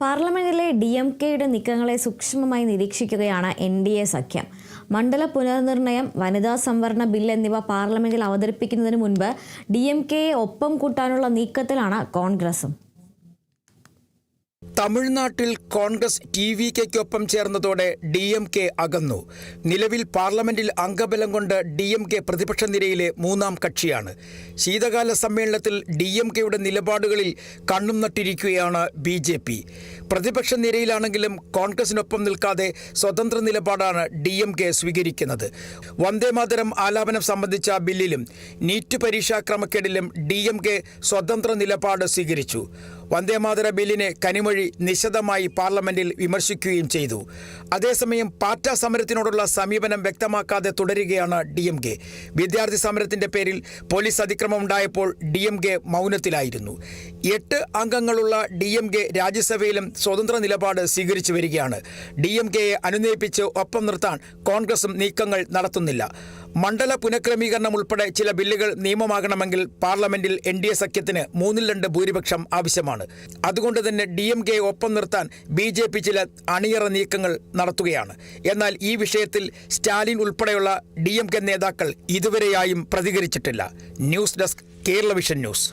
പാർലമെന്റിലെ DMKയുടെ നീക്കങ്ങളെ സൂക്ഷ്മമായി നിരീക്ഷിക്കുകയാണ് NDA സഖ്യം. മണ്ഡല പുനർനിർണയം, വനിതാ സംവരണ ബിൽ എന്നിവ പാർലമെന്റിൽ അവതരിപ്പിക്കുന്നതിന് മുൻപ് DMKയെ ഒപ്പം കൂട്ടാനുള്ള നീക്കത്തിലാണ് കോൺഗ്രസും. തമിഴ്നാട്ടിൽ കോൺഗ്രസ് TVKയ്ക്കൊപ്പം ചേർന്നതോടെ DMK അകന്നു. നിലവിൽ പാർലമെന്റിൽ അംഗബലം കൊണ്ട് DMK പ്രതിപക്ഷ നിരയിലെ മൂന്നാം കക്ഷിയാണ്. ശീതകാല സമ്മേളനത്തിൽ DMKയുടെ നിലപാടുകളിൽ കണ്ണും നട്ടിരിക്കുകയാണ് BJP. പ്രതിപക്ഷ നിരയിലാണെങ്കിലും കോൺഗ്രസിനൊപ്പം നിൽക്കാതെ സ്വതന്ത്ര നിലപാടാണ് DMK സ്വീകരിക്കുന്നത്. വന്ദേമാതരം ആലാപനം സംബന്ധിച്ച ബില്ലിലും നീറ്റ് പരീക്ഷാ ക്രമക്കേടിലും DMK സ്വതന്ത്ര നിലപാട് സ്വീകരിച്ചു. വന്ദേമാതര ബില്ലിനെ കനിമൊഴി നിശിതമായി പാർലമെന്റിൽ വിമർശിക്കുകയും ചെയ്തു. അതേസമയം പാറ്റ സമരത്തിനോടുള്ള സമീപനം വ്യക്തമാക്കാതെ തുടരുകയാണ് DMK. വിദ്യാർത്ഥി സമരത്തിന്റെ പേരിൽ പോലീസ് അതിക്രമം ഉണ്ടായപ്പോൾ DMK മൗനത്തിലായിരുന്നു. 8 അംഗങ്ങളുള്ള DMK രാജ്യസഭയിലും സ്വതന്ത്ര നിലപാട് സ്വീകരിച്ചു വരികയാണ്. DMKയെ അനുനയിപ്പിച്ച് ഒപ്പം നിർത്താൻ കോൺഗ്രസും നീക്കങ്ങൾ നടത്തുന്നില്ല. മണ്ഡല പുനഃക്രമീകരണം ഉൾപ്പെടെ ചില ബില്ലുകൾ നിയമമാകണമെങ്കിൽ പാർലമെന്റിൽ NDA സഖ്യത്തിന് 3/2 ഭൂരിപക്ഷം ആവശ്യമാണ്. അതുകൊണ്ട് തന്നെ DMKയെ ഒപ്പം നിർത്താൻ BJP ചില അണിയറ നീക്കങ്ങൾ നടത്തുകയാണ്. എന്നാൽ ഈ വിഷയത്തിൽ സ്റ്റാലിൻ ഉൾപ്പെടെയുള്ള DMK നേതാക്കൾ ഇതുവരെയായും പ്രതികരിച്ചിട്ടില്ല. News desk, Kerala vision news.